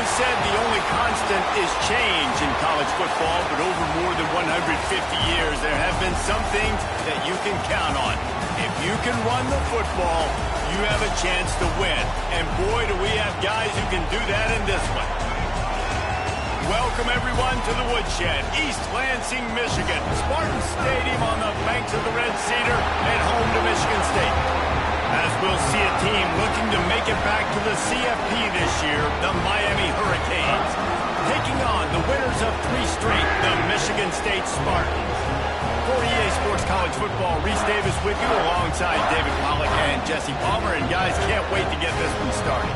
once said the only constant is change in college football, but over more than 150 years, there have been some things that you can count on. If you can run the football, you have a chance to win. And boy, do we have guys who can do that in this one. Welcome, everyone, to the Woodshed, East Lansing, Michigan. Spartan Stadium on the banks of the Red Cedar and home to Michigan State. As we'll see a team looking to make it back to the CFP this year, the Miami Hurricanes, taking on the winners of 3 straight, the Michigan State Spartans. For EA Sports College Football, Reese Davis with you alongside David Wallach and Jesse Palmer. And guys, can't wait to get this one started.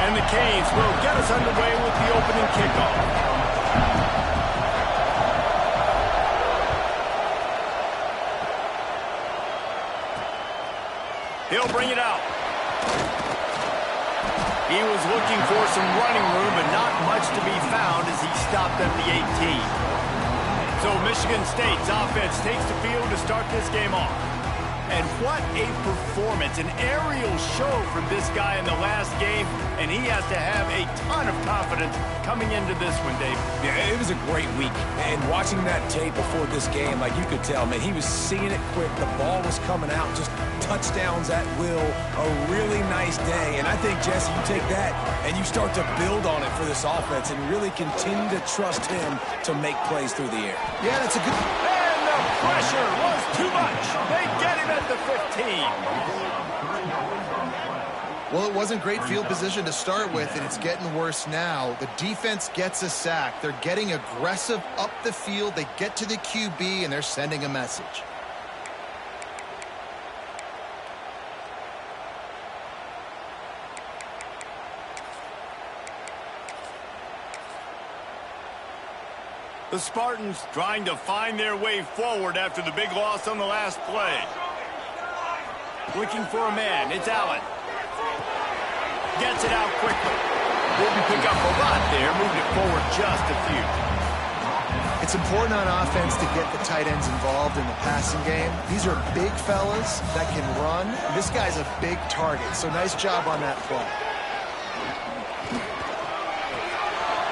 And the Canes will get us underway with the opening kickoff. He'll bring it out. He was looking for some running room, but not much to be found as he stopped at the 18. So Michigan State's offense takes the field to start this game off. And what a performance, an aerial show from this guy in the last game, and he has to have a ton of confidence coming into this one, Dave. Yeah, it was a great week, and watching that tape before this game, like you could tell, man, he was seeing it quick. The ball was coming out, just touchdowns at will, a really nice day. And I think, Jesse, you take that and you start to build on it for this offense and really continue to trust him to make plays through the air. Yeah, that's a good... And the pressure was too much. They get him at the 15. Well, it wasn't great field position to start with, and it's getting worse now. The defense gets a sack. They're getting aggressive up the field. They get to the QB, and they're sending a message. The Spartans trying to find their way forward after the big loss on the last play. Looking for a man. It's Allen. Gets it out quickly. Didn't pick up a lot there. Moved it forward just a few. It's important on offense to get the tight ends involved in the passing game. These are big fellas that can run. This guy's a big target, so nice job on that play.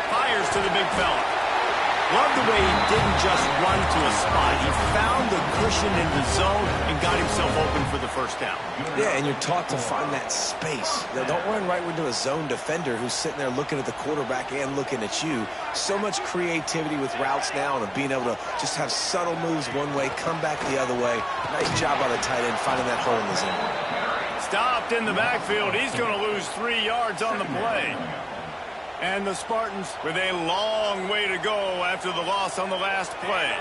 Fires to the big fella. Love the way he didn't just run to a spot. He found the cushion in the zone and got himself open for the first down. Yeah, and you're taught to find that space. Now, don't run right into a zone defender who's sitting there looking at the quarterback and looking at you. So much creativity with routes now and being able to just have subtle moves one way, come back the other way. Nice job by the tight end finding that hole in the zone. Stopped in the backfield. He's going to lose 3 yards on the play. And the Spartans with a long way to go after the loss on the last play.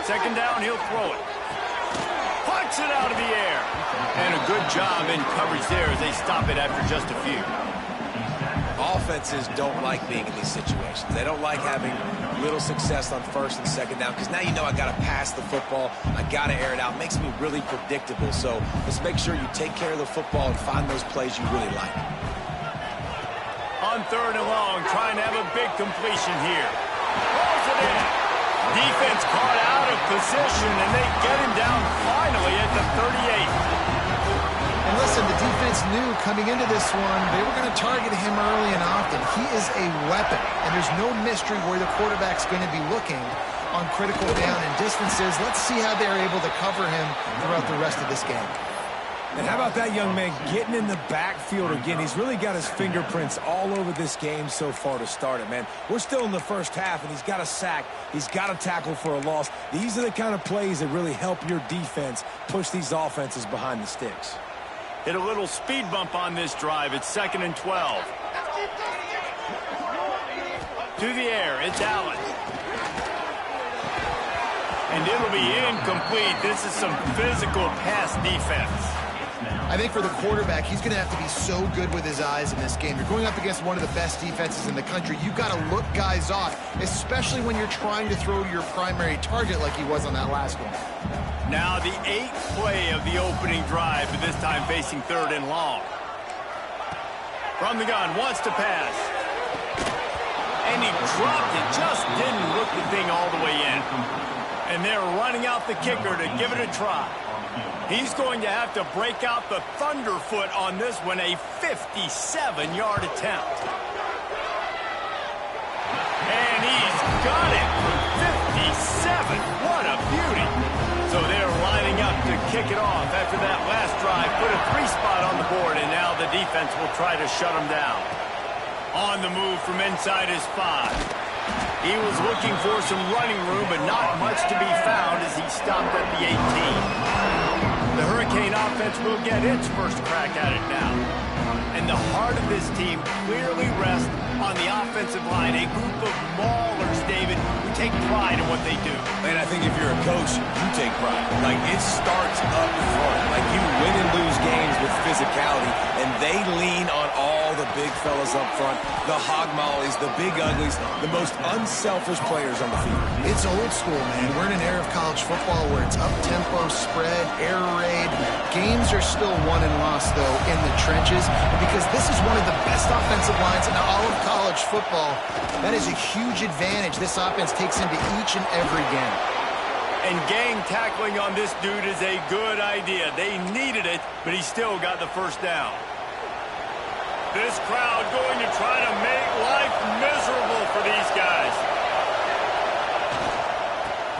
Second down, he'll throw it. Puts it out of the air. And a good job in coverage there as they stop it after just a few. Offenses don't like being in these situations. They don't like having little success on first and second down because now you know I got to pass the football. I got to air it out. It makes me really predictable. So let's make sure you take care of the football and find those plays you really like. On 3rd and long, trying to have a big completion here. Throws it in. Defense caught out of position, and they get him down finally at the 38. And listen, the defense knew coming into this one, they were going to target him early and often. He is a weapon, and there's no mystery where the quarterback's going to be looking on critical down and distances. Let's see how they're able to cover him throughout the rest of this game. And how about that young man getting in the backfield again? He's really got his fingerprints all over this game so far to start it, man. We're still in the first half, and he's got a sack. He's got a tackle for a loss. These are the kind of plays that really help your defense push these offenses behind the sticks. Hit a little speed bump on this drive. It's 2nd and 12. To the air, it's Allen. And it'll be incomplete. This is some physical pass defense. I think for the quarterback, he's going to have to be so good with his eyes in this game. You're going up against one of the best defenses in the country. You've got to look guys off, especially when you're trying to throw to your primary target like he was on that last one. Now the 8th play of the opening drive, but this time facing 3rd and long. From the gun, wants to pass. And he dropped it, just didn't look the thing all the way in. And they're running out the kicker to give it a try. He's going to have to break out the thunderfoot on this one, a 57-yard attempt. And he's got it for 57. What a beauty. So they're lining up to kick it off after that last drive. Put a 3-spot on the board, and now the defense will try to shut them down. On the move from inside his 5. He was looking for some running room, but not much to be found as he stopped at the 18. The Hurricane offense will get its first crack at it now. And the heart of this team clearly rests on the offensive line, a group of maulers, David, who take pride in what they do. And I think if you're a coach, you take pride. Like, it starts up front. Like, you win and lose games with physicality, and they lean on all the big fellas up front, the hog mollies, the big uglies, the most unselfish players on the field. It's old school, man. We're in an era of college football where it's up-tempo, spread, air raid. Games are still won and lost, though, in the trenches. And because this is one of the best offensive lines in all of college football, that is a huge advantage this offense takes into each and every game. And gang tackling on this dude is a good idea. They needed it, but he still got the first down. This crowd going to try to make life miserable for these guys.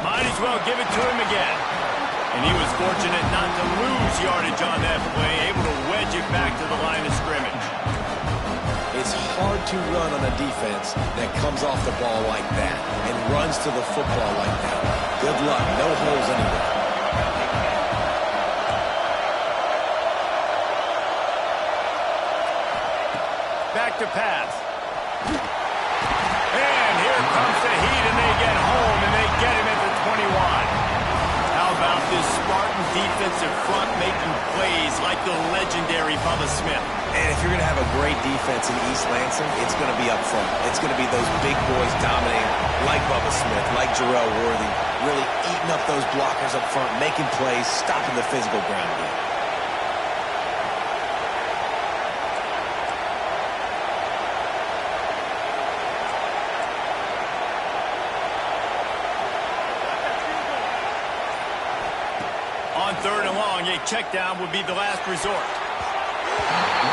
Might as well give it to him again. And he was fortunate not to lose yardage on that play, able to wedge it back to the line of scrimmage. It's hard to run on a defense that comes off the ball like that and runs to the football like that. Good luck. No holes anywhere. Back to pass. And here comes the heat, and they get home, and they get him at the 21. How about this Spartan defensive front making plays like the legendary Bubba Smith? And if you're going to have a great defense in East Lansing, it's going to be up front. It's going to be those big boys dominating like Bubba Smith, like Jarrell Worthy, really eating up those blockers up front, making plays, stopping the physical ground game. On 3rd and long, a check down would be the last resort.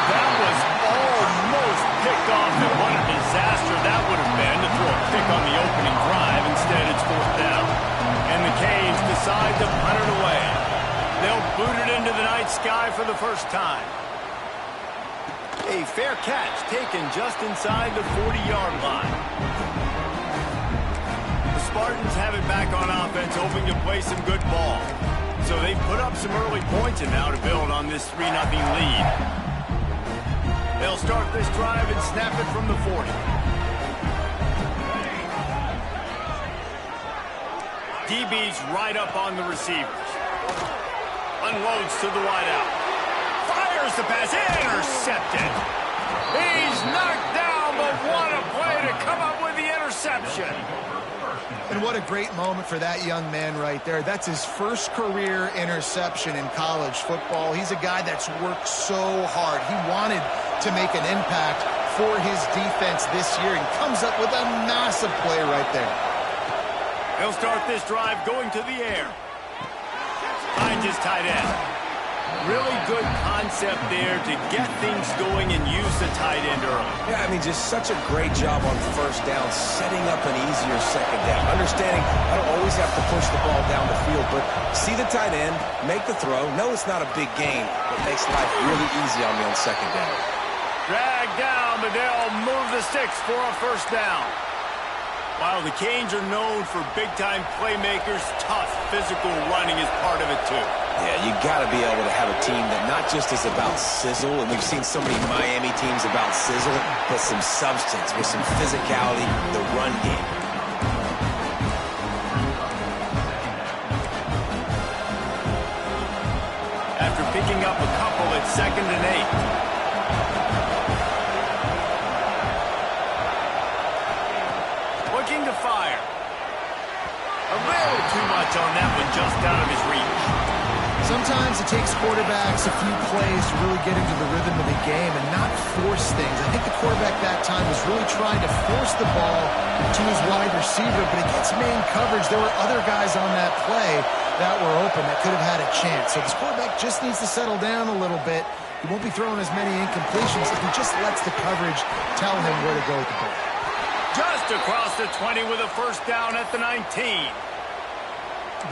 That was almost picked off, and what a disaster that would have been to throw a pick on the opening drive. Instead, it's 4th down. And the Canes decide to punt it away. They'll boot it into the night sky for the first time. A fair catch taken just inside the 40-yard line. The Spartans have it back on offense, hoping to play some good ball. So they put up some early points and now to build on this 3-0 lead. They'll start this drive and snap it from the 40. DB's right up on the receivers. Unloads to the wideout. Fires the pass. Intercepted. He's knocked down, but what a play to come up with the interception. And what a great moment for that young man right there. That's his first career interception in college football. He's a guy that's worked so hard. He wanted to make an impact for his defense this year and comes up with a massive play right there. He'll start this drive going to the air. Finds his tight end. Really good concept there to get things going and use the tight end early. Yeah, I mean, just such a great job on 1st down, setting up an easier 2nd down. Understanding I don't always have to push the ball down the field, but see the tight end, make the throw. No, it's not a big gain, but makes life really easy on me on 2nd down. Dragged down, but they'll move the sticks for a 1st down. While the Canes are known for big-time playmakers, tough physical running is part of it, too. Yeah, you got to be able to have a team that not just is about sizzle, and we've seen so many Miami teams about sizzle, but some substance with some physicality, the run game. After picking up a couple at 2nd and 8. Looking to fire. A little too much on that one, just out of his reach. Sometimes it takes quarterbacks a few plays to really get into the rhythm of the game and not force things. I think the quarterback that time was really trying to force the ball to his wide receiver, but against man coverage, there were other guys on that play that were open that could have had a chance. So this quarterback just needs to settle down a little bit. He won't be throwing as many incompletions if he just lets the coverage tell him where to go with the ball. Just across the 20 with a first down at the 19.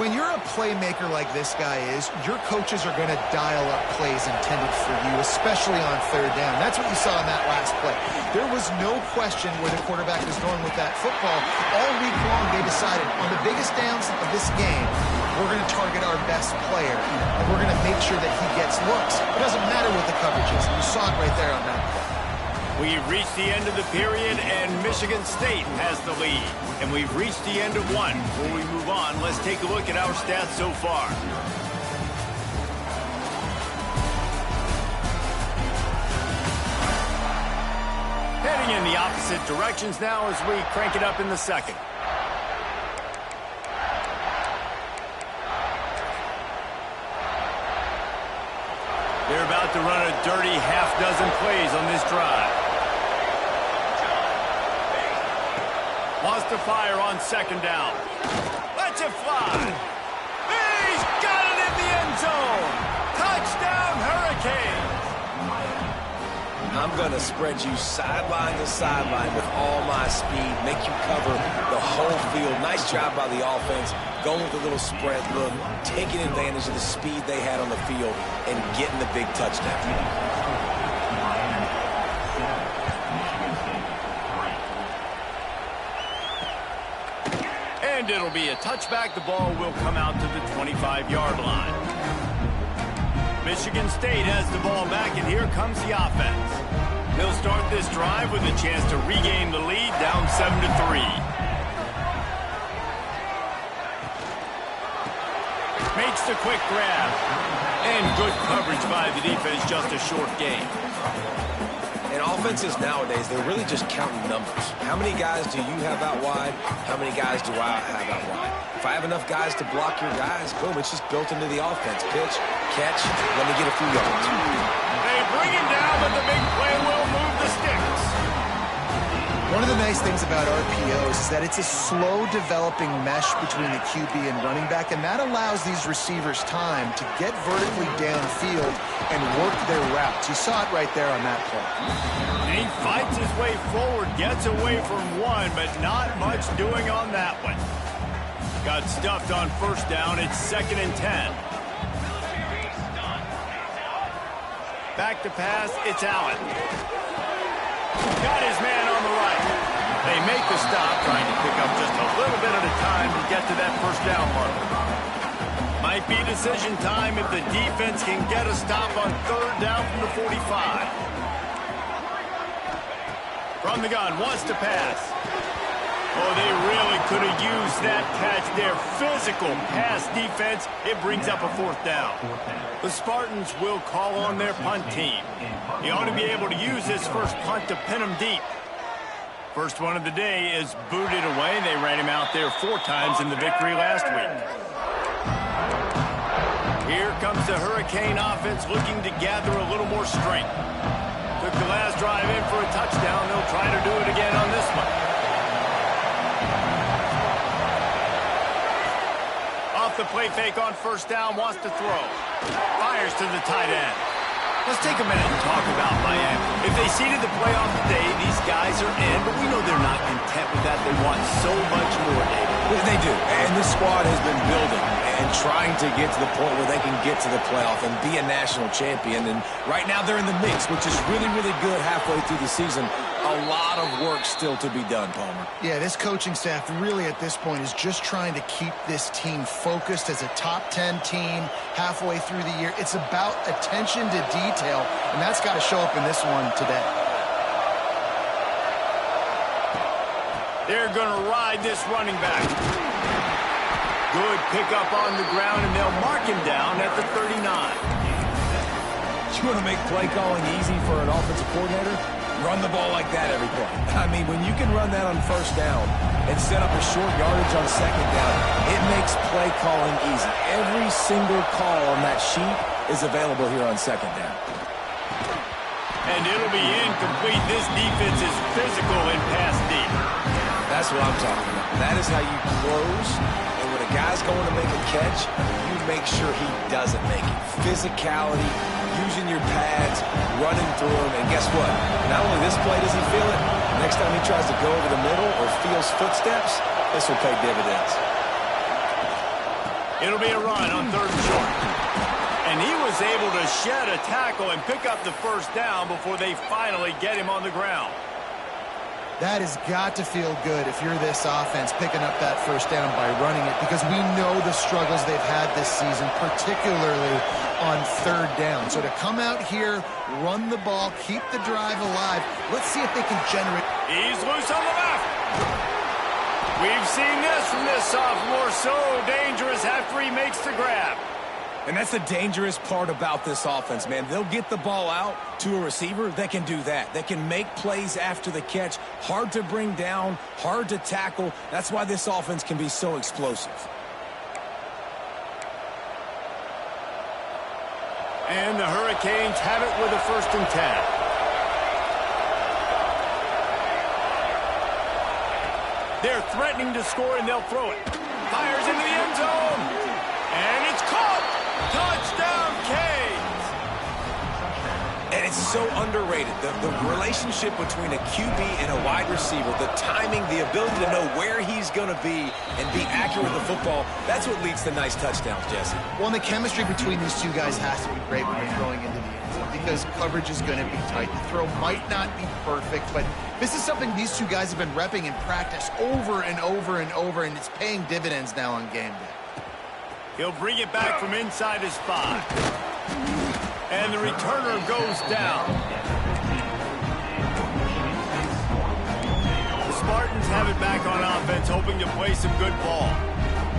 When you're a playmaker like this guy is, your coaches are going to dial up plays intended for you, especially on third down. That's what you saw in that last play. There was no question where the quarterback was going with that football. All week long, they decided on the biggest downs of this game, we're going to target our best player, and we're going to make sure that he gets looks. It doesn't matter what the coverage is. You saw it right there on that play. We've reached the end of the period, and Michigan State has the lead. And we've reached the end of one. Before we move on, let's take a look at our stats so far. Heading in the opposite directions now as we crank it up in the second. They're about to run a dirty half-dozen plays on this drive. Wants to fire on second down. Let's it fly. He's got it in the end zone. Touchdown, Hurricanes. I'm going to spread you sideline to sideline with all my speed, make you cover the whole field. Nice job by the offense, going with a little spread look, taking advantage of the speed they had on the field and getting the big touchdown. And it'll be a touchback. The ball will come out to the 25-yard line. Michigan State has the ball back, and here comes the offense. They'll start this drive with a chance to regain the lead, down 7-3. Makes the quick grab. And good coverage by the defense, just a short gain. And offenses nowadays, they're really just counting numbers. How many guys do you have out wide? How many guys do I have out wide? If I have enough guys to block your guys, boom, it's just built into the offense. Pitch, catch, let me get a few yards. They bring him down, but the big play will move the sticks. One of the nice things about RPOs is that it's a slow developing mesh between the QB and running back, and that allows these receivers time to get vertically downfield and work their routes. You saw it right there on that play. And he fights his way forward, gets away from one, but not much doing on that one. Got stuffed on first down. It's 2nd and 10. Back to pass. It's Allen. Got his man on the right. They make the stop, trying to pick up just a little bit at a time to get to that first down marker. Might be decision time if the defense can get a stop on third down from the 45. From the gun, wants to pass. Oh, they really could have used that catch there. Physical pass defense. It brings up a fourth down. The Spartans will call on their punt team. He ought to be able to use his first punt to pin him deep. First one of the day is booted away. They ran him out there 4 times in the victory last week. Here comes the Hurricane offense looking to gather a little more strength. Took the last drive in for a touchdown. They'll try to do it again on this one. Off the play fake on first down, wants to throw. Fires to the tight end. Let's take a minute and talk about Miami. If they seeded the playoff today, these guys are in, but we know they're not content with that. They want so much more, David. They do, and this squad has been building and trying to get to the point where they can get to the playoff and be a national champion. And right now they're in the mix, which is really, really good halfway through the season. A lot of work still to be done, Palmer. Yeah, this coaching staff really at this point is just trying to keep this team focused as a top 10 team halfway through the year. It's about attention to detail, and that's got to show up in this one today. They're going to ride this running back. Good pickup on the ground, and they'll mark him down at the 39. You want to make play calling easy for an offensive coordinator? Run the ball like that every play. I mean, when you can run that on first down and set up a short yardage on second down, it makes play calling easy. Every single call on that sheet is available here on second down. And it'll be incomplete. This defense is physical in pass deep. That's what I'm talking about. That is how you close. And when a guy's going to make a catch, you make sure he doesn't make it. Physicality, using your pads, running through them. And guess what? Not only this play does he feel it, next time he tries to go over the middle or feels footsteps, this will pay dividends. It'll be a run on 3rd and short. And he was able to shed a tackle and pick up the first down before they finally get him on the ground. That has got to feel good if you're this offense picking up that first down by running it, because we know the struggles they've had this season, particularly on 3rd down. So to come out here, run the ball, keep the drive alive, let's see if they can generate. He's loose on the left. We've seen this from this sophomore, so dangerous after he makes the grab. And that's the dangerous part about this offense, man. They'll get the ball out to a receiver that can do that. That can make plays after the catch. Hard to bring down, hard to tackle. That's why this offense can be so explosive. And the Hurricanes have it with a 1st and 10. They're threatening to score, and they'll throw it. Fires into the end zone. And it's caught. Touchdown, Canes! And it's so underrated. The relationship between a QB and a wide receiver, the timing, the ability to know where he's going to be and be accurate with the football, that's what leads to nice touchdowns, Jesse. Well, and the chemistry between these two guys has to be great when you're throwing into the end zone, because coverage is going to be tight. The throw might not be perfect, but this is something these two guys have been repping in practice over and over and over, and it's paying dividends now on game day. He'll bring it back from inside his 5. And the returner goes down. The Spartans have it back on offense, hoping to play some good ball.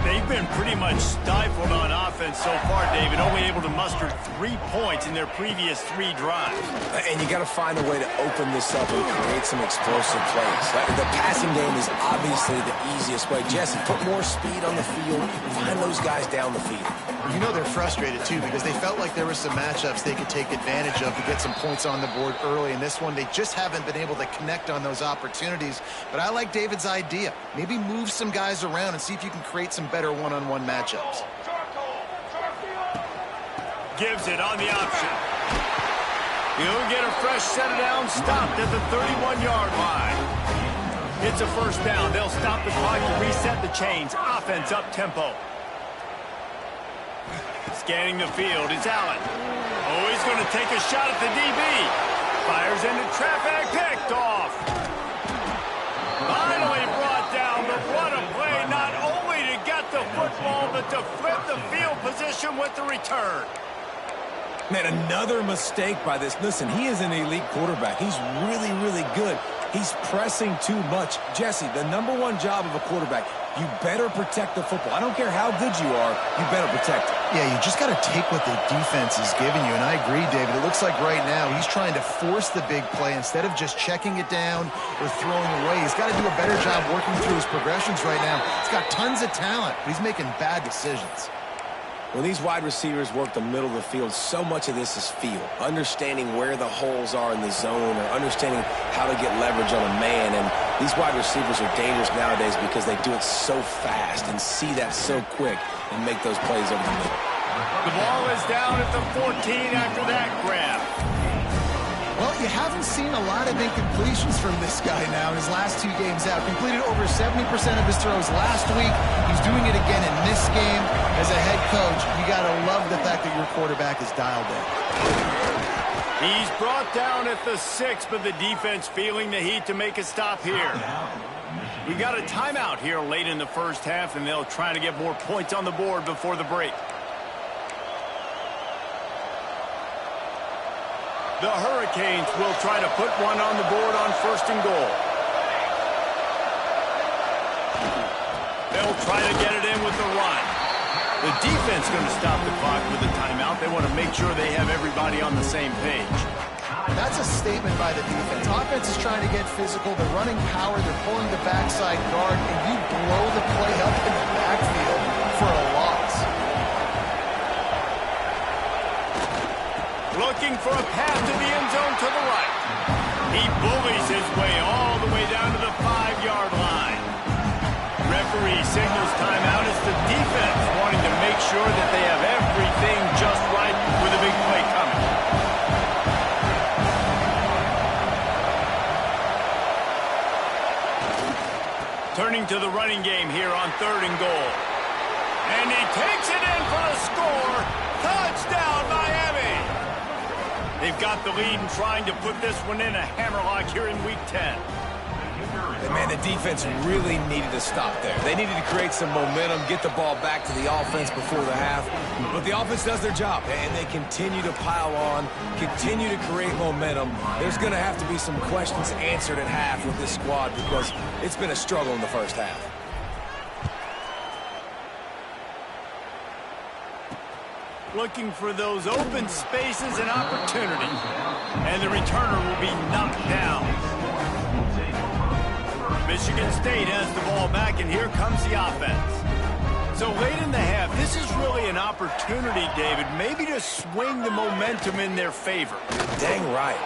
They've been pretty much stifled on offense so far, David, only able to muster 3 points in their previous 3 drives. And you got to find a way to open this up and create some explosive plays. The passing game is obviously the easiest way. Jesse, put more speed on the field, find those guys down the field. You know they're frustrated, too, because they felt like there were some matchups they could take advantage of to get some points on the board early. In this one, they just haven't been able to connect on those opportunities. But I like David's idea. Maybe move some guys around and see if you can create some better one-on-one matchups. Gives it on the option. He'll get a fresh set of downs, stopped at the 31-yard line. It's a 1st down. They'll stop the clock to reset the chains. Offense up-tempo. Scanning the field is Allen. Oh, he's going to take a shot at the DB. Fires into traffic, picked off. Finally brought down, but what a play, not only to get the football, but to flip the field position with the return. Man, another mistake by this. Listen, he is an elite quarterback. He's really, really good. He's pressing too much. Jesse, the #1 job of a quarterback, you better protect the football. I don't care how good you are, you better protect it. Yeah, you just got to take what the defense is giving you, and I agree, David. It looks like right now he's trying to force the big play instead of just checking it down or throwing away. He's got to do a better job working through his progressions right now. He's got tons of talent, but he's making bad decisions. When these wide receivers work the middle of the field, so much of this is feel. Understanding where the holes are in the zone or understanding how to get leverage on a man. And these wide receivers are dangerous nowadays because they do it so fast and see that so quick and make those plays over the middle. The ball is down at the 14 after that grab. Well, you haven't seen a lot of incompletions from this guy now in his last 2 games out. Completed over 70% of his throws last week. He's doing it again in this game. As a head coach, you got to love the fact that your quarterback is dialed in. He's brought down at the 6, but the defense feeling the heat to make a stop here. We got a timeout here late in the first half, and they'll try to get more points on the board before the break. The Hurricanes will try to put one on the board on 1st and goal. They'll try to get it in with the run. The defense going to stop the clock with a timeout. They want to make sure they have everybody on the same page. That's a statement by the defense. Offense is trying to get physical. They're running power. They're pulling the backside guard, and you blow the play up in the backfield for a loss. Looking for a path to the end zone to the right. He bullies his way all the way down to the 5-yard line. Referee signals timeout as the defense wanting to make sure that they have everything just right with a big play coming. Turning to the running game here on 3rd and goal. And he takes it in for the score. Touchdown, Miami! They've got the lead and trying to put this one in a hammerlock here in Week 10. And man, the defense really needed to stop there. They needed to create some momentum, get the ball back to the offense before the half. But the offense does their job, and they continue to pile on, continue to create momentum. There's going to have to be some questions answered at half with this squad because it's been a struggle in the first half. Looking for those open spaces and opportunities. And the returner will be knocked down. Michigan State has the ball back, and here comes the offense. So late in the half, this is really an opportunity, David, maybe to swing the momentum in their favor. Dang right.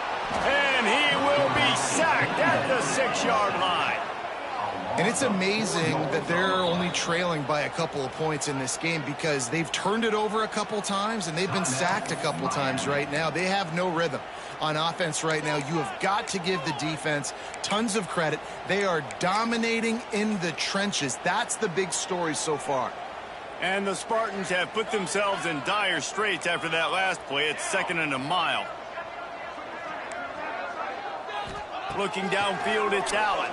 And he will be sacked at the 6-yard line. And it's amazing that they're only trailing by a couple of points in this game because they've turned it over a couple times and they've been sacked a couple times right now. They have no rhythm on offense right now. You have got to give the defense tons of credit. They are dominating in the trenches. That's the big story so far. And the Spartans have put themselves in dire straits after that last play. It's 2nd and a mile. Looking downfield, it's Allen.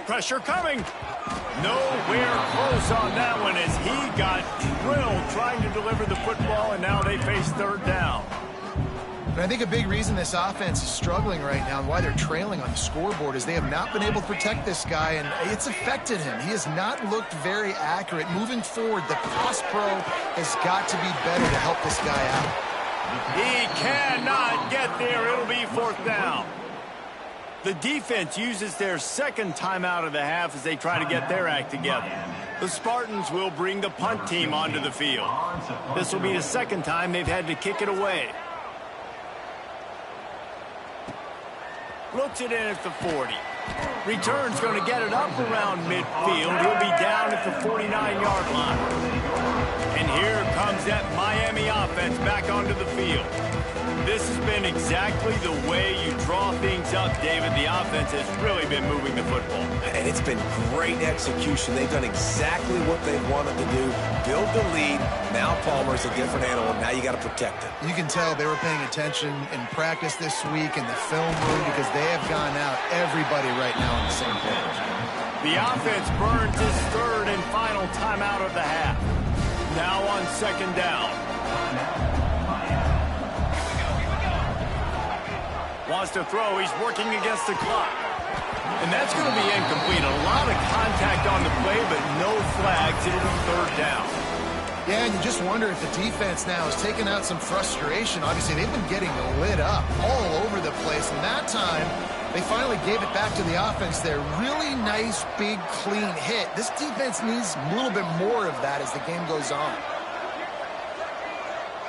Pressure coming. Nowhere close on that one as he got drilled trying to deliver the football, and now they face 3rd down. And I think a big reason this offense is struggling right now and why they're trailing on the scoreboard is they have not been able to protect this guy, and it's affected him. He has not looked very accurate. Moving forward, the pass pro has got to be better to help this guy out. He cannot get there. It'll be 4th down. The defense uses their 2nd timeout of the half as they try to get their act together. The Spartans will bring the punt team onto the field. This will be the 2nd time they've had to kick it away. Looks it in at the 40. Return's going to get it up around midfield. He'll be down at the 49-yard line. And here comes that Miami offense back onto the field. This has been exactly the way you draw things up, David. The offense has really been moving the football. And it's been great execution. They've done exactly what they wanted to do. Build the lead. Now Palmer's a different animal. Now you got to protect it. You can tell they were paying attention in practice this week in the film room because they have gone out everybody right now on the same page. The offense burns his 3rd and final timeout of the half. Now on 2nd down. Wants to throw. He's working against the clock. And that's going to be incomplete. A lot of contact on the play, but no flags. It'll be 3rd down. Yeah, and you just wonder if the defense now is taking out some frustration. Obviously, they've been getting lit up all over the place. And that time, they finally gave it back to the offense there. Really nice, big, clean hit. This defense needs a little bit more of that as the game goes on.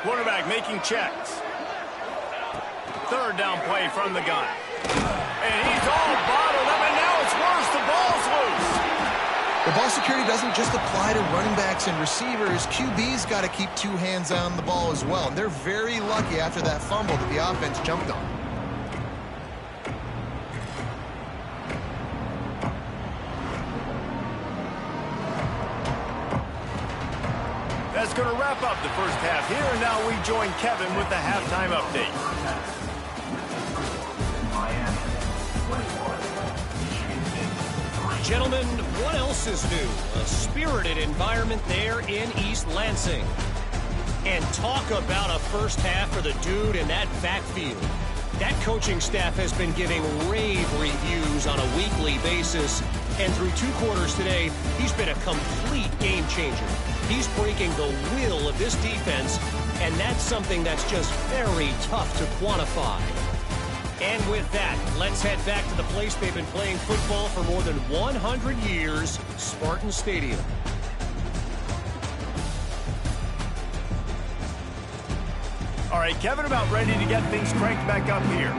Quarterback making checks. 3rd down play from the gun. And he's all bottled up, and now it's worse. The ball's loose. The ball security doesn't just apply to running backs and receivers. QB's got to keep 2 hands on the ball as well. And they're very lucky after that fumble that the offense jumped on. That's going to wrap up the first half here, and now we join Kevin with the halftime update. Gentlemen, what else is new? A spirited environment there in East Lansing. And talk about a first half for the dude in that backfield. That coaching staff has been giving rave reviews on a weekly basis. And through 2 quarters today, he's been a complete game changer. He's breaking the will of this defense, and that's something that's just very tough to quantify. And with that, let's head back to the place they've been playing football for more than 100 years, Spartan Stadium. All right, Kevin about ready to get things cranked back up here.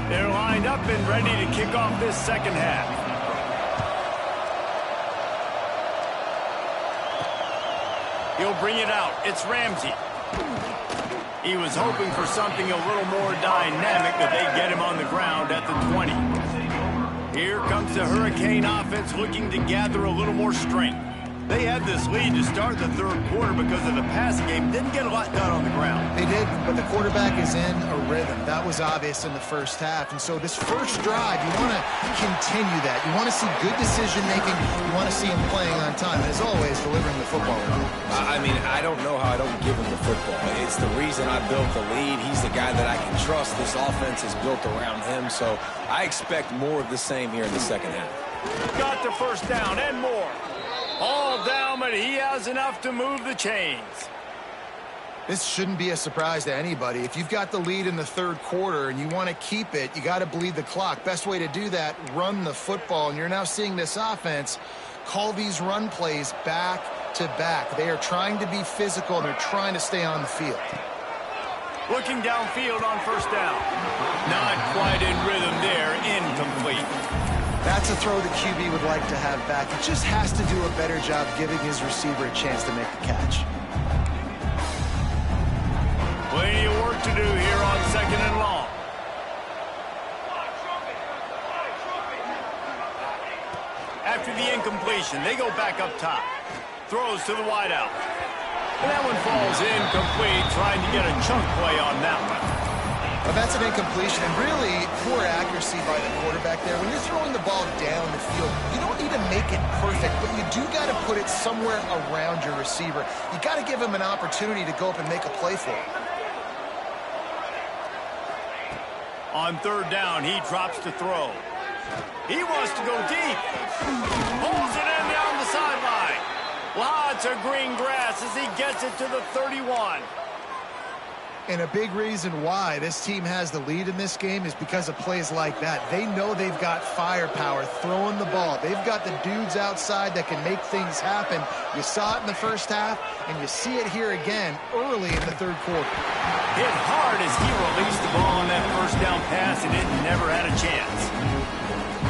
They're lined up and ready to kick off this second half. He'll bring it out. It's Ramsey. He was hoping for something a little more dynamic, but they get him on the ground at the 20. Here comes the Hurricane offense looking to gather a little more strength. They had this lead to start the third quarter because of the passing game. Didn't get a lot done on the ground. They did, but the quarterback is in a rhythm. That was obvious in the first half. And so this first drive, you want to continue that. You want to see good decision-making. You want to see him playing on time. And as always, delivering the football. I mean, I don't know how I don't give him the football. It's the reason I built the lead. He's the guy that I can trust. This offense is built around him. So I expect more of the same here in the second half. Got the first down and more. All down, but he has enough to move the chains. This shouldn't be a surprise to anybody. If you've got the lead in the third quarter and you want to keep it, you got to bleed the clock. Best way to do that, run the football. And you're now seeing this offense call these run plays back to back. They are trying to be physical, and they're trying to stay on the field. Looking downfield on first down. Not quite in rhythm there. Incomplete. That's a throw the QB would like to have back. He just has to do a better job giving his receiver a chance to make the catch. Plenty of work to do here on second and long. After the incompletion, they go back up top. Throws to the wideout. And that one falls incomplete, trying to get a chunk play on that one. Well, that's an incompletion, and really poor accuracy by the quarterback there. When you're throwing the ball down the field, you don't need to make it perfect, but you do got to put it somewhere around your receiver. You got to give him an opportunity to go up and make a play for it. On third down, he drops to throw. He wants to go deep. Pulls it in down the sideline. Lots of green grass as he gets it to the 31. And a big reason why this team has the lead in this game is because of plays like that. They know they've got firepower throwing the ball. They've got the dudes outside that can make things happen. You saw it in the first half, and you see it here again early in the third quarter. Hit hard as he released the ball on that first down pass, and it never had a chance.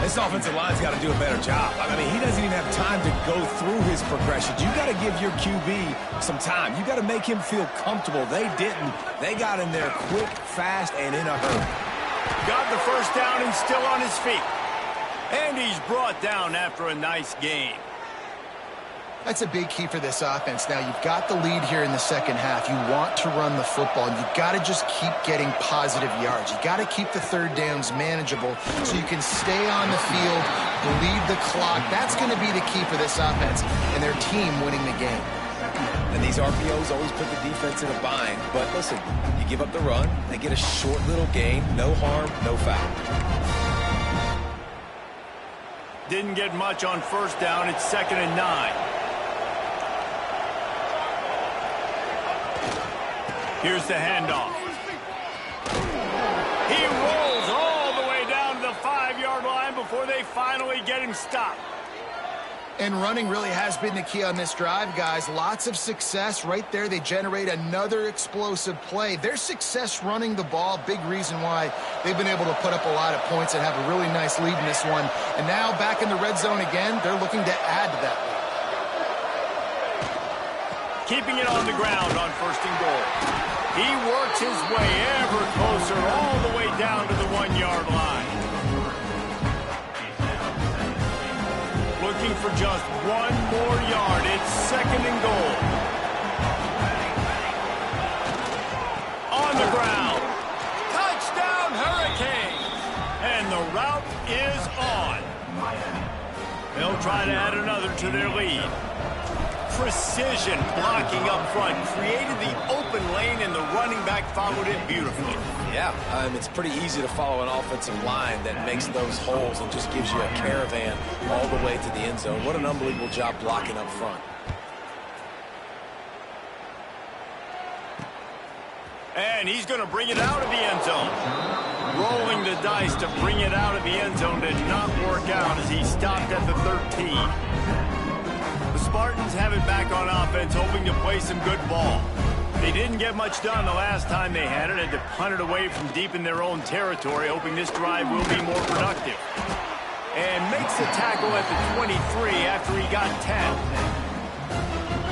This offensive line's got to do a better job. I mean, he doesn't even have time to go through his progressions. You got to give your QB some time. You got to make him feel comfortable. They didn't. They got in there quick, fast, and in a hurry. Got the first down and still on his feet. And he's brought down after a nice game. That's a big key for this offense. Now, you've got the lead here in the second half. You want to run the football, and you've got to just keep getting positive yards. You've got to keep the third downs manageable so you can stay on the field, bleed the clock. That's going to be the key for this offense and their team winning the game. And these RPOs always put the defense in a bind. But listen, you give up the run, they get a short little gain, no harm, no foul. Didn't get much on first down. It's 2nd and 9. Here's the handoff. He rolls all the way down to the 5-yard line before they finally get him stopped. And running really has been the key on this drive, guys. Lots of success right there. They generate another explosive play. Their success running the ball, big reason why they've been able to put up a lot of points and have a really nice lead in this one. And now back in the red zone again, they're looking to add to that lead. Keeping it on the ground on 1st and goal. He works his way ever closer all the way down to the 1-yard line. Looking for just one more yard. It's 2nd and goal. On the ground. Touchdown, Hurricane. And the route is on. They'll try to add another to their lead. Precision blocking up front. Created the open lane, and the running back followed it beautifully. Yeah, it's pretty easy to follow an offensive line that makes those holes and just gives you a caravan all the way to the end zone. What an unbelievable job blocking up front. And he's going to bring it out of the end zone. Rolling the dice to bring it out of the end zone did not work out as he stopped at the 13. The Spartans have it back on offense, hoping to play some good ball. They didn't get much done the last time they had it, had to punt it away from deep in their own territory, hoping this drive will be more productive. And makes the tackle at the 23 after he got 10.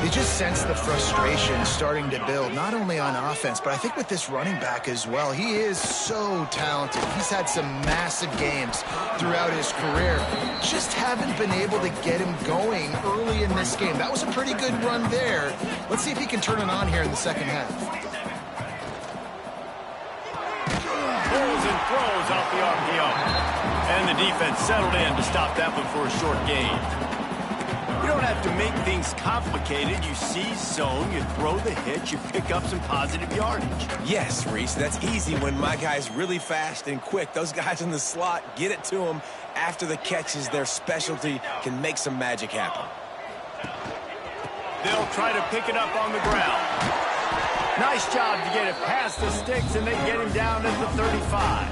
You just sense the frustration starting to build, not only on offense, but I think with this running back as well. He is so talented. He's had some massive games throughout his career. Just haven't been able to get him going early in this game. That was a pretty good run there. Let's see if he can turn it on here in the second half. Pulls and throws off the RPO. And the defense settled in to stop that one for a short gain. You don't have to make things complicated. You seize zone, you throw the hitch, you pick up some positive yardage. Yes, Reese, that's easy when my guy's really fast and quick. Those guys in the slot, get it to them after the catch is their specialty, can make some magic happen. They'll try to pick it up on the ground. Nice job to get it past the sticks, and they get him down at the 35.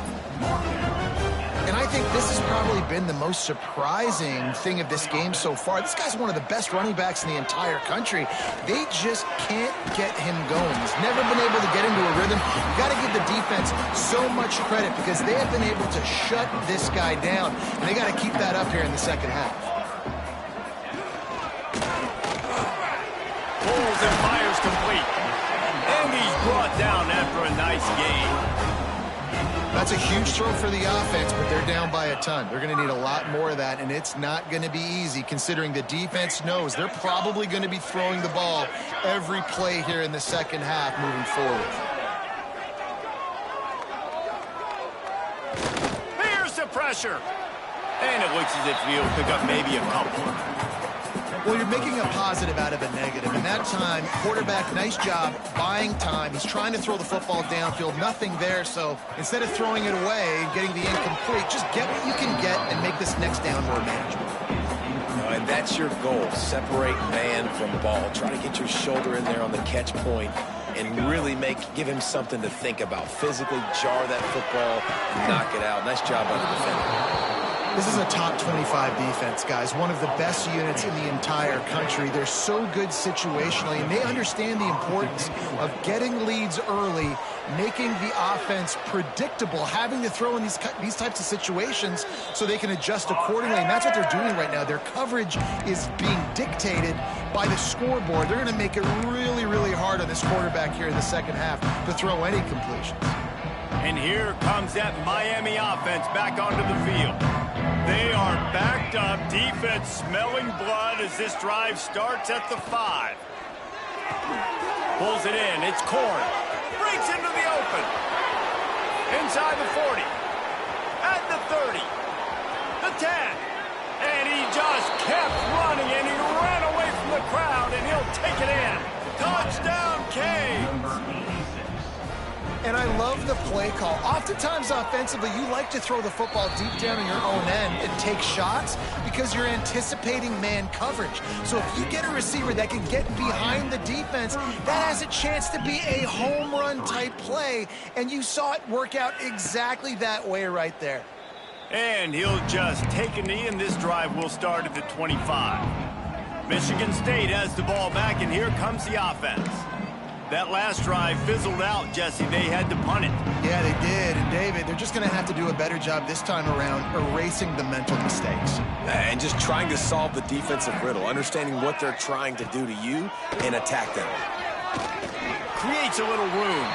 And I think this has probably been the most surprising thing of this game so far. This guy's one of the best running backs in the entire country. They just can't get him going. He's never been able to get into a rhythm. You got to give the defense so much credit because they have been able to shut this guy down. And they got to keep that up here in the second half. Pulls and fires complete. And he's brought down after a nice gain. That's a huge throw for the offense, but they're down by a ton. They're going to need a lot more of that, and it's not going to be easy considering the defense knows they're probably going to be throwing the ball every play here in the second half moving forward. Here's the pressure. And it looks as if he'll pick up maybe a couple. Well, you're making a positive out of a negative. And that time, quarterback, nice job buying time. He's trying to throw the football downfield. Nothing there. So instead of throwing it away and getting the incomplete, just get what you can get and make this next down more manageable. And that's your goal. Separate man from ball. Try to get your shoulder in there on the catch point and really give him something to think about. Physically jar that football and knock it out. Nice job by the defender. This is a top 25 defense, guys. One of the best units in the entire country. They're so good situationally, and they understand the importance of getting leads early, making the offense predictable, having to throw in these types of situations so they can adjust accordingly. And that's what they're doing right now. Their coverage is being dictated by the scoreboard. They're going to make it really, really hard on this quarterback here in the second half to throw any completions. And here comes that Miami offense back onto the field. They are backed up, defense smelling blood as this drive starts at the 5. Pulls it in, it's Corn. Breaks into the open. Inside the 40. At the 30. The 10. And he just kept running, and he ran away from the crowd, and he'll take it in. Touchdown, Canes. And I love the play call. Oftentimes offensively, you like to throw the football deep down in your own end and take shots because you're anticipating man coverage. So if you get a receiver that can get behind the defense, that has a chance to be a home run type play. And you saw it work out exactly that way right there. And he'll just take a knee, and this drive will start at the 25. Michigan State has the ball back, and here comes the offense. That last drive fizzled out, Jesse. They had to punt it. Yeah, they did. And, David, they're just going to have to do a better job this time around erasing the mental mistakes. And just trying to solve the defensive riddle, understanding what they're trying to do to you and attack them. Creates a little room.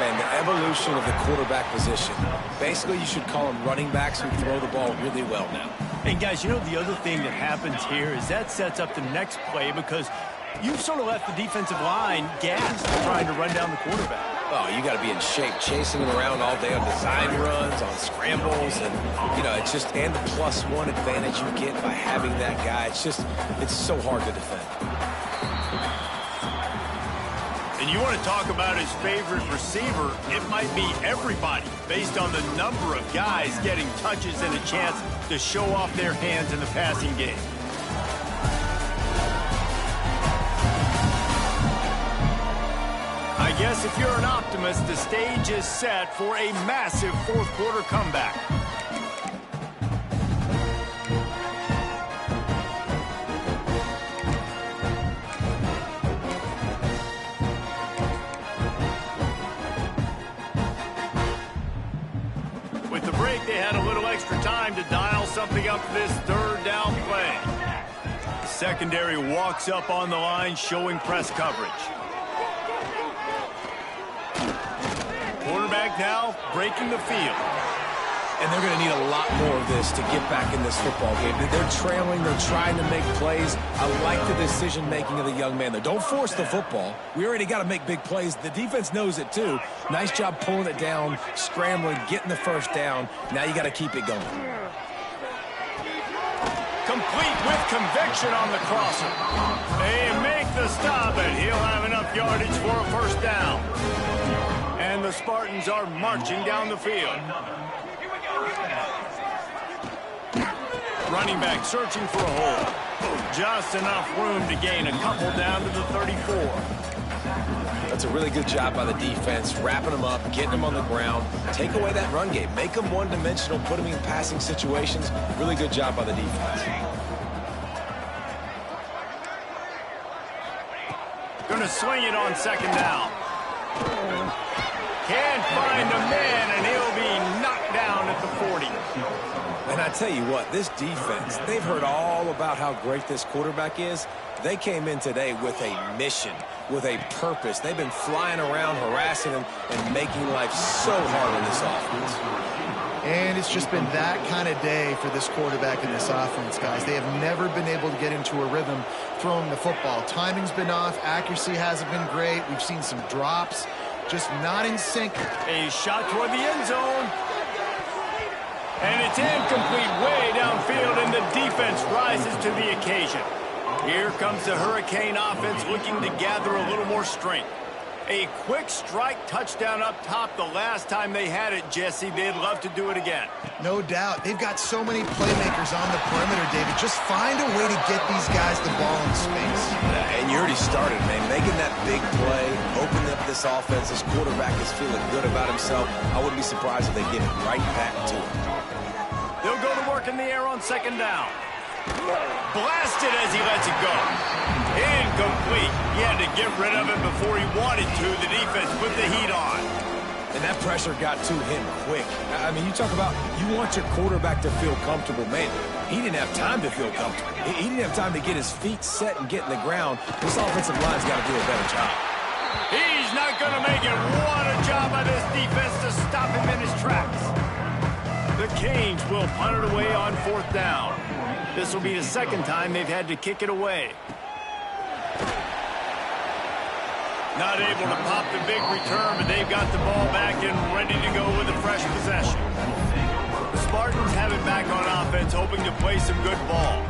Man, the evolution of the quarterback position. Basically, you should call them running backs who throw the ball really well now. And, guys, you know the other thing that happens here is that sets up the next play because you've sort of left the defensive line gassed trying to run down the quarterback. Oh, you got to be in shape, chasing him around all day on design runs, on scrambles, and, you know, it's just, and the +1 advantage you get by having that guy. It's so hard to defend. And you want to talk about his favorite receiver, it might be everybody, based on the number of guys getting touches and a chance to show off their hands in the passing game. I guess if you're an optimist, the stage is set for a massive fourth-quarter comeback. With the break, they had a little extra time to dial something up for this third down play. The secondary walks up on the line, showing press coverage. Quarterback now breaking the field. And they're going to need a lot more of this to get back in this football game. They're trailing. They're trying to make plays. I like the decision-making of the young man. Don't force the football. We already got to make big plays. The defense knows it, too. Nice job pulling it down, scrambling, getting the first down. Now you got to keep it going. Complete with conviction on the crosser. They make the stop, and he'll have enough yardage for a first down. And the Spartans are marching down the field. Running back searching for a hole. Just enough room to gain a couple down to the 34. That's a really good job by the defense, wrapping them up, getting them on the ground. Take away that run game. Make them one-dimensional, put them in passing situations. Really good job by the defense. Gonna swing it on second down. Can't find a man, and he'll be knocked down at the 40. And I tell you what, this defense, they've heard all about how great this quarterback is. They came in today with a mission, with a purpose. They've been flying around, harassing him, and making life so hard on this offense. And it's just been that kind of day for this quarterback in this offense, guys. They have never been able to get into a rhythm throwing the football. Timing's been off. Accuracy hasn't been great. We've seen some drops. Just not in sync. A shot toward the end zone. And it's incomplete way downfield, and the defense rises to the occasion. Here comes the Hurricane offense looking to gather a little more strength. A quick strike touchdown up top the last time they had it, Jesse. They'd love to do it again. No doubt. They've got so many playmakers on the perimeter, David. Just find a way to get these guys the ball in space. And you already started, man. Making that big play, opening up this offense. This quarterback is feeling good about himself. I wouldn't be surprised if they give it right back to him. They'll go to work in the air on second down. Blasted as he lets it go. Incomplete. He had to get rid of it before he wanted to. The defense put the heat on. And that pressure got to him quick. I mean, you talk about you want your quarterback to feel comfortable. Man, he didn't have time to feel comfortable. He didn't have time to get his feet set and get in the ground. This offensive line's got to do a better job. He's not going to make it. What a job by this defense to stop him in his tracks. The Canes will punt it away on fourth down. This will be the second time they've had to kick it away. Not able to pop the big return, but they've got the ball back and ready to go with a fresh possession. The Spartans have it back on offense, hoping to play some good ball.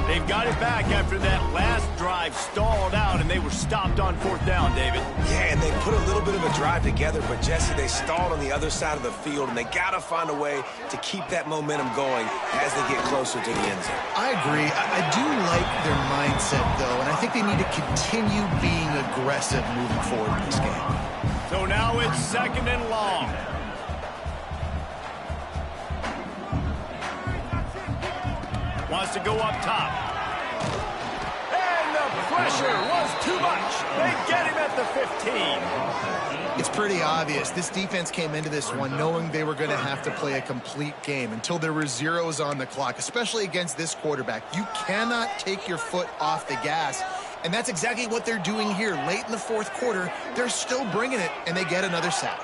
They've got it back after that last drive stalled out, and they were stopped on fourth down, David. Yeah, and they put a little bit of a drive together, but, Jesse, they stalled on the other side of the field, and they got to find a way to keep that momentum going as they get closer to the end zone. I agree. I do like their mindset, though, and I think they need to continue being aggressive moving forward in this game. So now it's second and long. Wants to go up top. And the pressure was too much. They get him at the 15. It's pretty obvious. This defense came into this one knowing they were going to have to play a complete game until there were zeros on the clock, especially against this quarterback. You cannot take your foot off the gas, and that's exactly what they're doing here. Late in the fourth quarter, they're still bringing it, and they get another sack.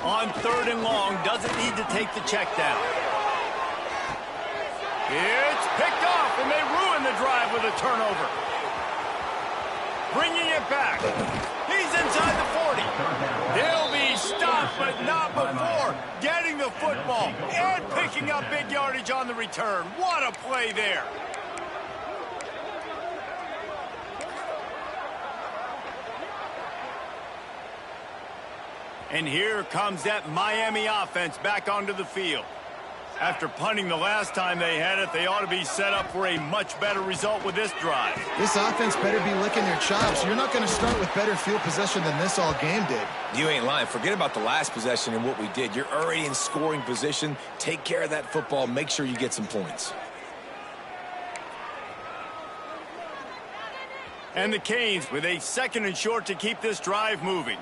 On third and long, doesn't need to take the check down. It's picked off, and they ruin the drive with a turnover. Bringing it back. He's inside the 40. He'll be stopped, but not before getting the football and picking up big yardage on the return. What a play there. And here comes that Miami offense back onto the field. After punting the last time they had it, they ought to be set up for a much better result with this drive. This offense better be licking their chops. You're not going to start with better field possession than this all game did. You ain't lying. Forget about the last possession and what we did. You're already in scoring position. Take care of that football. Make sure you get some points. And the Canes with a 2nd and short to keep this drive moving.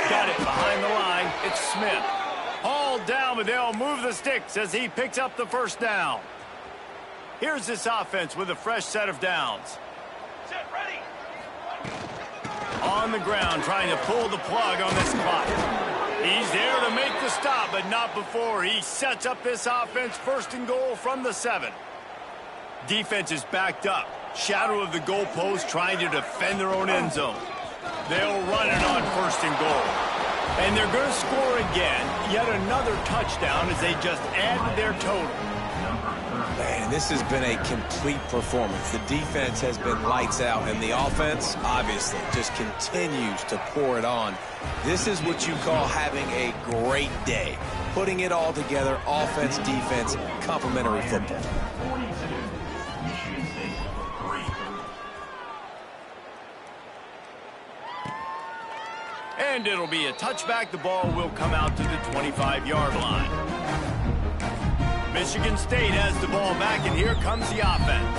Got it behind the line. It's Smith. Hauled down, but they'll move the sticks as he picks up the first down. Here's this offense with a fresh set of downs. On the ground, trying to pull the plug on this clock. He's there to make the stop, but not before. He sets up this offense 1st and goal from the 7. Defense is backed up. Shadow of the goalpost, trying to defend their own end zone. They'll run it on 1st and goal. And they're going to score again. Yet another touchdown as they just added their total. Man, this has been a complete performance. The defense has been lights out, and the offense, obviously, just continues to pour it on. This is what you call having a great day. Putting it all together, offense, defense, complementary football. And it'll be a touchback. The ball will come out to the 25-yard line. Michigan State has the ball back, and here comes the offense.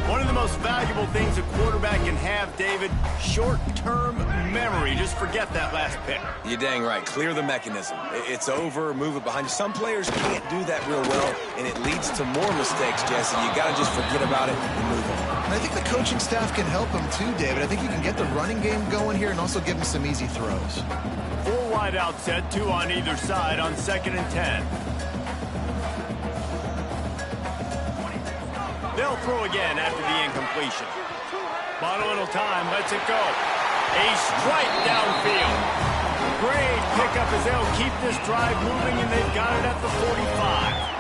One of the most valuable things a quarterback can have, David, short-term memory. Just forget that last pick. You're dang right. Clear the mechanism. It's over, move it behind you. Some players can't do that real well, and it leads to more mistakes, Jesse. You got to just forget about it and move on. And I think the coaching staff can help him too, David. I think you can get the running game going here and also give him some easy throws. 4 wide out set, 2 on either side on 2nd and 10. They'll throw again after the incompletion. Bought a little time, lets it go. A strike downfield. Great pickup as they'll keep this drive moving, and they've got it at the 45.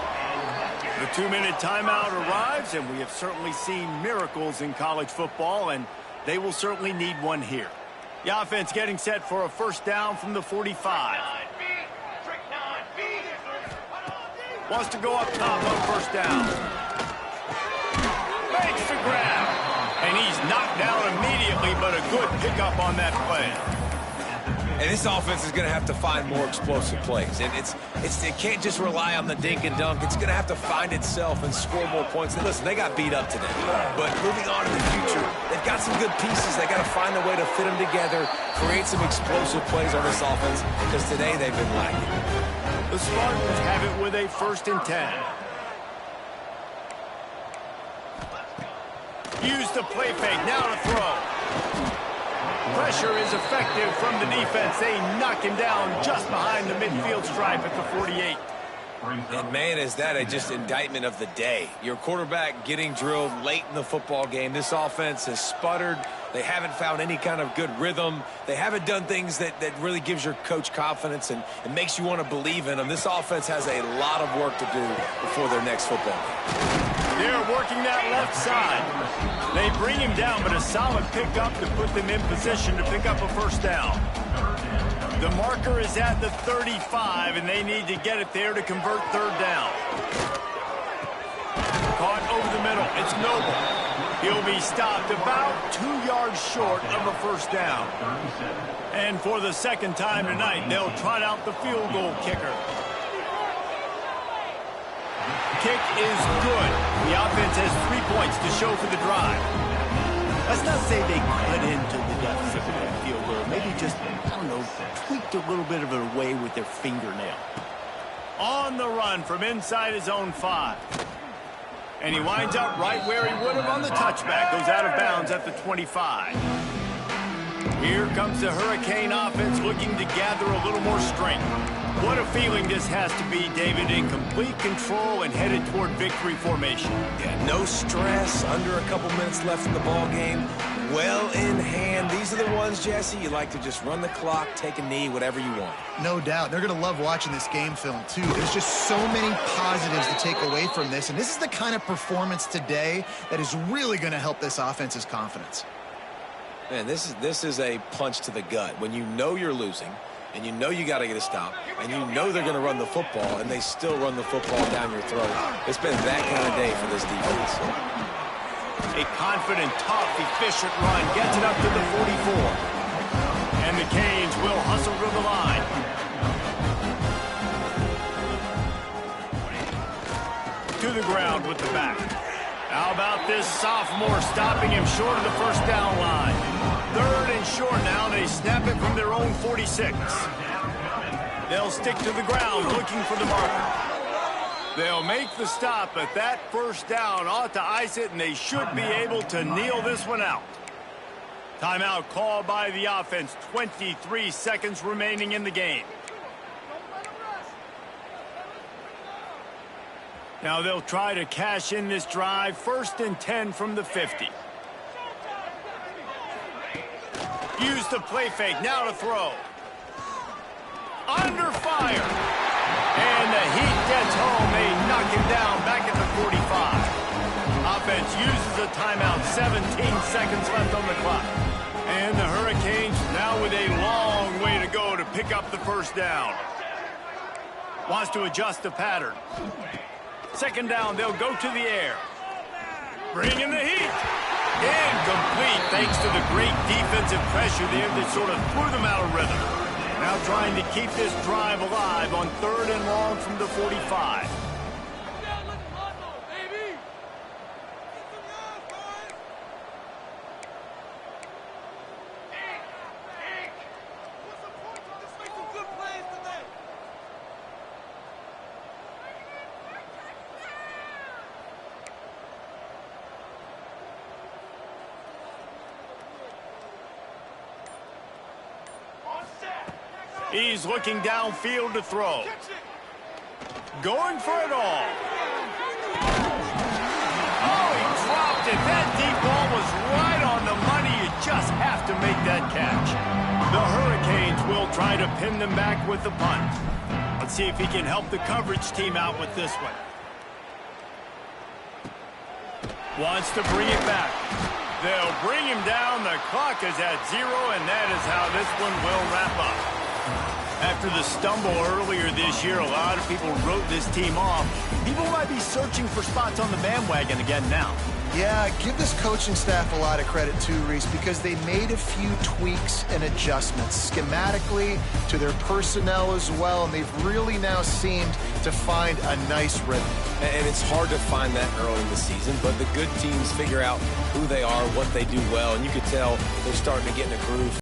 The 2-minute timeout arrives, and we have certainly seen miracles in college football, and they will certainly need one here. The offense getting set for a 1st down from the 45. Wants to go up top on 1st down. Makes the grab, and he's knocked down immediately, but a good pickup on that play. And this offense is going to have to find more explosive plays. And it can't just rely on the dink and dunk. It's going to have to find itself and score more points. And listen, they got beat up today. But moving on in the future, they've got some good pieces. They got to find a way to fit them together, create some explosive plays on this offense, because today they've been lacking. The Spartans have it with a 1st and 10. Use the play fake, now to throw. Pressure is effective from the defense. They knock him down just behind the midfield stripe at the 48. And, man, is that just indictment of the day. Your quarterback getting drilled late in the football game. This offense has sputtered. They haven't found any kind of good rhythm. They haven't done things that really gives your coach confidence and makes you want to believe in them. This offense has a lot of work to do before their next football game. They're working that left side. They bring him down, but a solid pickup to put them in position to pick up a 1st down. The marker is at the 35, and they need to get it there to convert 3rd down. Caught over the middle. It's Noble. He'll be stopped about 2 yards short of a 1st down. And for the 2nd time tonight, they'll trot out the field goal kicker. Kick is good. The offense has 3 points to show for the drive. Let's not say they cut into the deficit with that field goal. Maybe just, I don't know, tweaked a little bit of it away with their fingernail. On the run from inside his own 5. And he winds up right where he would have on the touchback. Goes out of bounds at the 25. Here comes the Hurricane offense looking to gather a little more strength. What a feeling this has to be, David, in complete control and headed toward victory formation. Yeah, no stress, under a couple minutes left in the ball game. Well in hand. These are the ones, Jesse, you like to just run the clock, take a knee, whatever you want. No doubt. They're going to love watching this game film, too. There's just so many positives to take away from this, and this is the kind of performance today that is really going to help this offense's confidence. Man, this is a punch to the gut. When you know you're losing, and you know you got to get a stop, and you know they're going to run the football, and they still run the football down your throat. It's been that kind of day for this defense. A confident, tough, efficient run gets it up to the 44. And the Canes will hustle to the line. To the ground with the back. How about this sophomore stopping him short of the first down line? 3rd and short now. They snap it from their own 46. They'll stick to the ground looking for the marker. They'll make the stop, but that first down ought to ice it, and they should be able to kneel this one out. Timeout called by the offense. 23 seconds remaining in the game. Now they'll try to cash in this drive. 1st and 10 from the 50. Use the play fake. Now to throw. Under fire. And the heat gets home. They knock him down back at the 45. Offense uses a timeout. 17 seconds left on the clock. And the Hurricanes now with a long way to go to pick up the first down. Wants to adjust the pattern. 2nd down, they'll go to the air. Bring in the heat. Incomplete thanks to the great defensive pressure there that sort of threw them out of rhythm. Now trying to keep this drive alive on 3rd and long from the 45. He's looking downfield to throw. Going for it all. Oh, he dropped it. That deep ball was right on the money. You just have to make that catch. The Hurricanes will try to pin them back with the punt. Let's see if he can help the coverage team out with this one. Wants to bring it back. They'll bring him down. The clock is at 0, and that is how this one will wrap up. After the stumble earlier this year, a lot of people wrote this team off. People might be searching for spots on the bandwagon again now. Yeah, give this coaching staff a lot of credit too, Reese, because they made a few tweaks and adjustments schematically to their personnel as well, and they've really now seemed to find a nice rhythm. And it's hard to find that early in the season, but the good teams figure out who they are, what they do well, and you could tell they're starting to get in a groove.